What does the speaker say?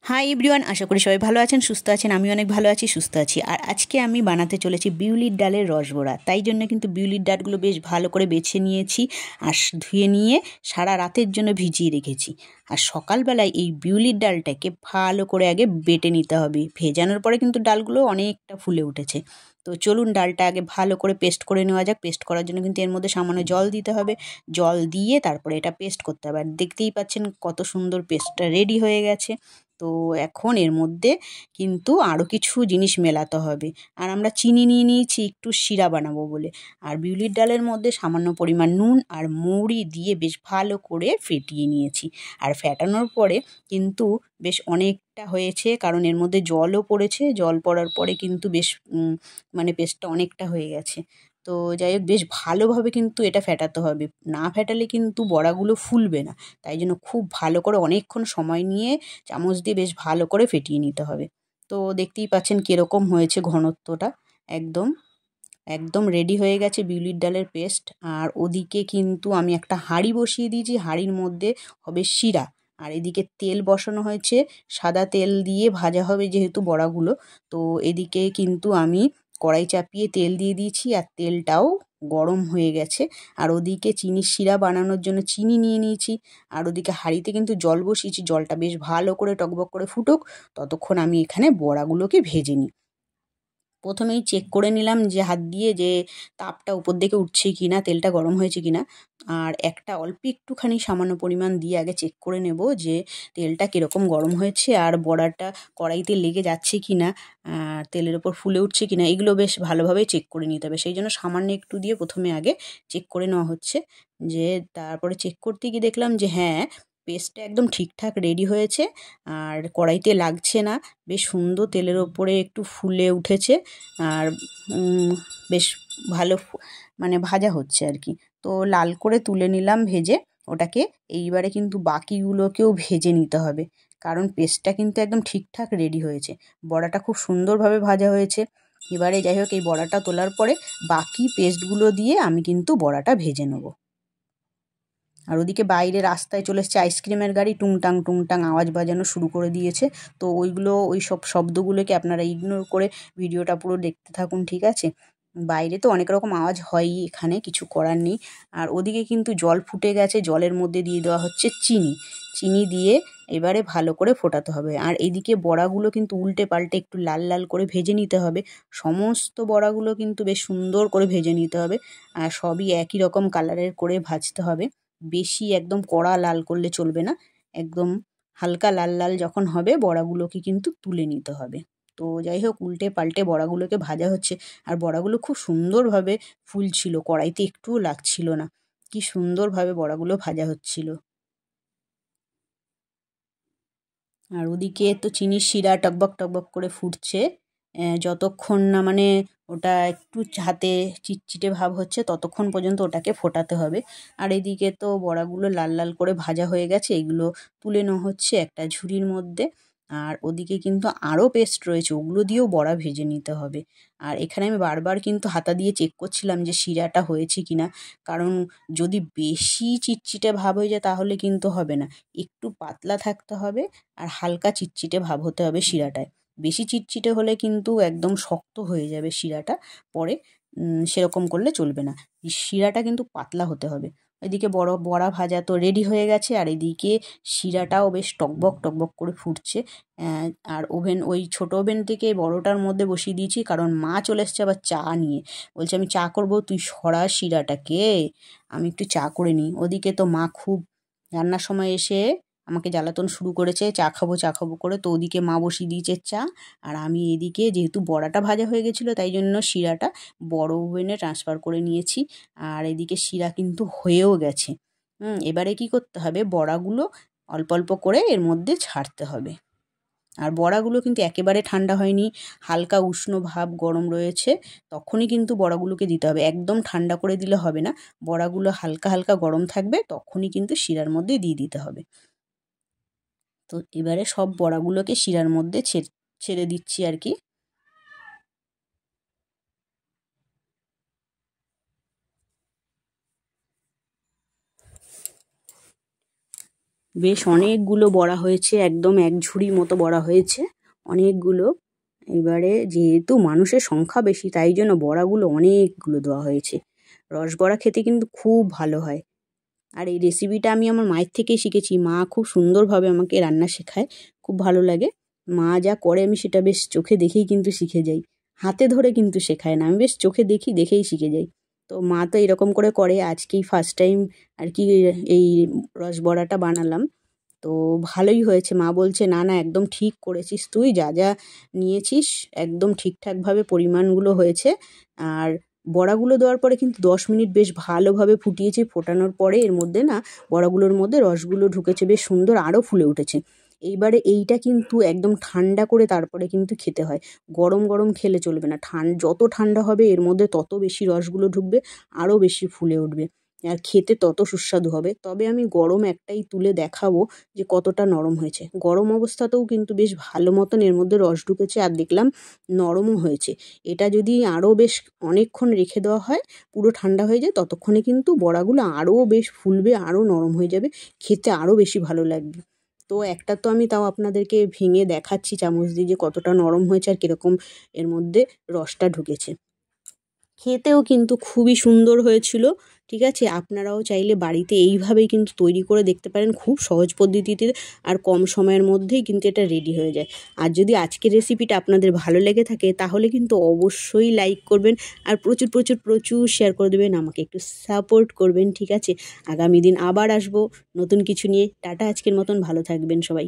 Hi everyone, আশা করি সবাই ভালো আছেন, সুস্থ আছেন। আমি অনেক ভালো আছি, সুস্থ আছি। আর আজকে আমি বানাতে চলেছি বিউলির ডালের রসবড়া। তাই জন্য কিন্তু বিউলির ডালগুলো বেশ ভালো করে বেছে নিয়েছি আর ধুয়ে নিয়ে সারা রাতের জন্য ভিজিয়ে রেখেছি। আর সকালবেলায় এই বিউলির ডালটাকে ভালো করে আগে বেটে নিতে হবে। ভেজানোর পরে কিন্তু ডালগুলো অনেকটা ফুলে উঠেছে। তো চলুন ডালটা আগে ভালো করে পেস্ট করে নেওয়া যাক। পেস্ট করার জন্য কিন্তু এর মধ্যে সামান্য জল দিতে হবে। জল দিয়ে তারপরে এটা পেস্ট করতে হবে। আর দেখতেই পাচ্ছেন কত সুন্দর পেস্টটা রেডি হয়ে গেছে। তো এখন এর মধ্যে কিন্তু আরও কিছু জিনিস মেলাতে হবে। আর আমরা চিনি নিয়ে নিয়েছি একটু শিরা বানাবো বলে। আর বিউলির ডালের মধ্যে সামান্য পরিমাণ নুন আর মৌরি দিয়ে বেশ ভালো করে ফেটিয়ে নিয়েছি। আর ফেটানোর পরে কিন্তু বেশ অনেকটা হয়েছে, কারণ এর মধ্যে জলও পড়েছে। জল পড়ার পরে কিন্তু বেশ মানে পেস্টটা অনেকটা হয়ে গেছে। তো যাই হোক, বেশ ভালোভাবে কিন্তু এটা ফেটাতে হবে। না ফেটালে কিন্তু বড়াগুলো ফুলবে না। তাই জন্য খুব ভালো করে অনেকক্ষণ সময় নিয়ে চামচ দিয়ে বেশ ভালো করে ফেটিয়ে নিতে হবে। তো দেখতেই পাচ্ছেন কীরকম হয়েছে ঘনত্বটা। একদম একদম রেডি হয়ে গেছে বিউলির ডালের পেস্ট। আর ওদিকে কিন্তু আমি একটা হাঁড়ি বসিয়ে দিয়েছি। হাঁড়ির মধ্যে হবে শিরা। আর এদিকে তেল বসানো হয়েছে, সাদা তেল দিয়ে ভাজা হবে যেহেতু বড়াগুলো। তো এদিকে কিন্তু আমি কড়াই চাপিয়ে তেল দিয়ে দিয়েছি আর তেলটাও গরম হয়ে গেছে। আর ওদিকে চিনির শিরা বানানোর জন্য চিনি নিয়ে নিয়েছি। আর ওদিকে হাঁড়িতে কিন্তু জল বসিয়েছি। জলটা বেশ ভালো করে টকবক করে ফুটুক, ততক্ষণ আমি এখানে বড়াগুলোকে ভেজে নিই। প্রথমেই চেক করে নিলাম যে হাত দিয়ে যে তাপটা উপর দিকে উঠছে কি না, তেলটা গরম হয়েছে কি না। আর একটা অল্প একটুখানি সামান্য পরিমাণ দিয়ে আগে চেক করে নেব যে তেলটা কীরকম গরম হয়েছে আর বড়াটা কড়াইতে লেগে যাচ্ছে কি না, তেলের ওপর ফুলে উঠছে কি না, এগুলো বেশ ভালোভাবে চেক করে নিতে হবে। সেই জন্য সামান্য একটু দিয়ে প্রথমে আগে চেক করে নেওয়া হচ্ছে। যে তারপরে চেক করতে গিয়ে দেখলাম যে হ্যাঁ, পেস্টটা একদম ঠিকঠাক রেডি হয়েছে আর কড়াইতে লাগছে না। বেশ সুন্দর তেলের ওপরে একটু ফুলে উঠেছে। আর বেশ ভালো মানে ভাজা হচ্ছে আর কি। তো লাল করে তুলে নিলাম ভেজে ওটাকে। এইবারে কিন্তু বাকিগুলোকেও ভেজে নিতে হবে, কারণ পেস্টটা কিন্তু একদম ঠিকঠাক রেডি হয়েছে। বড়াটা খুব সুন্দরভাবে ভাজা হয়েছে। এবারে যাই হোক, এই বড়াটা তোলার পরে বাকি পেস্টগুলো দিয়ে আমি কিন্তু বড়াটা ভেজে নেবো। আর ওদিকে বাইরে রাস্তায় চলে এসেছে আইসক্রিমের গাড়ি, টুংটাং টুংটাং আওয়াজ বাজানো শুরু করে দিয়েছে। তো ওই সব শব্দগুলোকে আপনারা ইগনোর করে ভিডিওটা পুরো দেখতে থাকুন, ঠিক আছে? বাইরে তো অনেক রকম আওয়াজ হয়ই, এখানে কিছু করার নেই। আর ওদিকে কিন্তু জল ফুটে গেছে, জলের মধ্যে দিয়ে দেওয়া হচ্ছে চিনি। চিনি দিয়ে এবারে ভালো করে ফোটাতে হবে। আর এদিকে বড়াগুলো কিন্তু উল্টে পাল্টে একটু লাল লাল করে ভেজে নিতে হবে। সমস্ত বড়াগুলো কিন্তু বেশ সুন্দর করে ভেজে নিতে হবে। আর সবই একই রকম কালারের করে ভাজতে হবে। বেশি একদম কড়া লাল করলে চলবে না। একদম হালকা লাল লাল যখন হবে বড়াগুলোকে কিন্তু তুলে নিতে হবে। তো যাই হোক, উল্টে পাল্টে বড়াগুলোকে ভাজা হচ্ছে। আর বড়াগুলো খুব সুন্দরভাবে ফুলছিল, কড়াইতে একটুও লাগছিল না। কি সুন্দরভাবে বড়াগুলো ভাজা হচ্ছিল। আর ওদিকে তো চিনির শিরা টকবক টকবক করে ফুটছে। যতক্ষণ না মানে ওটা একটু হাতে চিটচিটে ভাব হচ্ছে ততক্ষণ পর্যন্ত ওটাকে ফোটাতে হবে। আর এদিকে তো বড়াগুলো লাল লাল করে ভাজা হয়ে গেছে, এগুলো তুলে নেওয়া হচ্ছে একটা ঝুড়ির মধ্যে। আর ওদিকে কিন্তু আরও পেস্ট রয়েছে, ওগুলো দিয়েও বড়া ভেজে নিতে হবে। আর এখানে আমি বারবার কিন্তু হাতা দিয়ে চেক করছিলাম যে শিরাটা হয়েছে কিনা, কারণ যদি বেশি চিটচিটে ভাব হয়ে যায় তাহলে কিন্তু হবে না। একটু পাতলা থাকতে হবে আর হালকা চিটচিটে ভাব হতে হবে শিরাটায়। বেশি চিটচিটে হলে কিন্তু একদম শক্ত হয়ে যাবে শিরাটা পরে, সেরকম করলে চলবে না। শিরাটা কিন্তু পাতলা হতে হবে। এদিকে বড়া ভাজা তো রেডি হয়ে গেছে আর এদিকে শিরাটাও বেশ টকবক টকবক করে ফুটছে। আর ওই ছোট ওভেন থেকে বড়টার মধ্যে বসিয়ে দিয়েছি, কারণ মা চলে এসছে আবার চা নিয়ে। বলছে আমি চা করবো, তুই সরা শিরাটাকে, আমি একটু চা করে নিই। ওদিকে তো মা খুব রান্নার সময় এসে আমাকে জ্বালাতন শুরু করেছে, চা খাবো চা খাবো করে। তো ওদিকে মা বসিয়ে দিয়েছে চা। আর আমি এদিকে যেহেতু বড়াটা ভাজা হয়ে গেছিলো তাই জন্য শিরাটা বড় ওভেনে ট্রান্সফার করে নিয়েছি। আর এদিকে শিরা কিন্তু হয়েও গেছে। এবারে কি করতে হবে, বড়াগুলো অল্প অল্প করে এর মধ্যে ছাড়তে হবে। আর বড়াগুলো কিন্তু একেবারে ঠান্ডা হয়নি, হালকা উষ্ণ ভাব গরম রয়েছে, তখনই কিন্তু বড়াগুলোকে দিতে হবে। একদম ঠান্ডা করে দিলে হবে না, বড়াগুলো হালকা হালকা গরম থাকবে তখনই কিন্তু শিরার মধ্যে দিয়ে দিতে হবে। তো এবারে সব বড়াগুলোকে শিরার মধ্যে ছেড়ে দিচ্ছি আর কি। বেশ অনেকগুলো বড়া হয়েছে, একদম এক ঝুড়ি মতো বড়া হয়েছে অনেকগুলো। এবারে যেহেতু মানুষের সংখ্যা বেশি তাই জন্য বড়াগুলো অনেকগুলো দেওয়া হয়েছে। রসবড়া খেতে কিন্তু খুব ভালো হয়। আর এই রেসিপিটা আমি আমার মায়ের থেকেই শিখেছি। মা খুব সুন্দরভাবে আমাকে রান্না শেখায়, খুব ভালো লাগে। মা যা করে আমি সেটা বেশ চোখে দেখেই কিন্তু শিখে যাই, হাতে ধরে কিন্তু শেখায় না, আমি বেশ চোখে দেখি, দেখেই শিখে যাই। তো মা তো এরকম করে করে, আজকেই ফার্স্ট টাইম আর কি এই রসবড়াটা বানালাম। তো ভালোই হয়েছে। মা বলছে, না না একদম ঠিক করেছিস, তুই যা যা নিয়েছিস একদম ঠিকঠাকভাবে পরিমাণগুলো হয়েছে। আর বড়াগুলো দেওয়ার পরে কিন্তু 10 মিনিট বেশ ভালোভাবে ফুটিয়েছি। ফোটানোর পরে এর মধ্যে না বড়াগুলোর মধ্যে রসগুলো ঢুকেছে, বেশ সুন্দর আরও ফুলে উঠেছে। এইবারে এইটা কিন্তু একদম ঠান্ডা করে তারপরে কিন্তু খেতে হয়, গরম গরম খেলে চলবে না। যত ঠান্ডা হবে এর মধ্যে তত বেশি রসগুলো ঢুকবে, আরও বেশি ফুলে উঠবে, আর খেতে তত সুস্বাদু হবে। তবে আমি গরম একটাই তুলে দেখাবো যে কতটা নরম হয়েছে। গরম অবস্থাতেও কিন্তু বেশ ভালো মতন এর মধ্যে রস ঢুকেছে, আর দেখলাম নরমও হয়েছে। এটা যদি আরও বেশ অনেকক্ষণ রেখে দেওয়া হয়, পুরো ঠান্ডা হয়ে যায়, ততক্ষণে কিন্তু বড়াগুলো আরও বেশ ফুলবে, আরও নরম হয়ে যাবে, খেতে আরও বেশি ভালো লাগবে। তো একটা তো আমি তাও আপনাদেরকে ভেঙে দেখাচ্ছি চামচ দিয়ে যে কতটা নরম হয়েছে আর কীরকম এর মধ্যে রসটা ঢুকেছে। খেতেও কিন্তু খুবই সুন্দর হয়েছিল। ঠিক আছে, আপনারাও চাইলে বাড়িতে এইভাবেই কিন্তু তৈরি করে দেখতে পারেন, খুব সহজ পদ্ধতিতে আর কম সময়ের মধ্যেই কিন্তু এটা রেডি হয়ে যায়। আর যদি আজকের রেসিপিটা আপনাদের ভালো লেগে থাকে তাহলে কিন্তু অবশ্যই লাইক করবেন, আর প্রচুর প্রচুর প্রচুর শেয়ার করে দেবেন, আমাকে একটু সাপোর্ট করবেন। ঠিক আছে, আগামী দিন আবার আসবো নতুন কিছু নিয়ে। টাটা, আজকের মতন ভালো থাকবেন সবাই।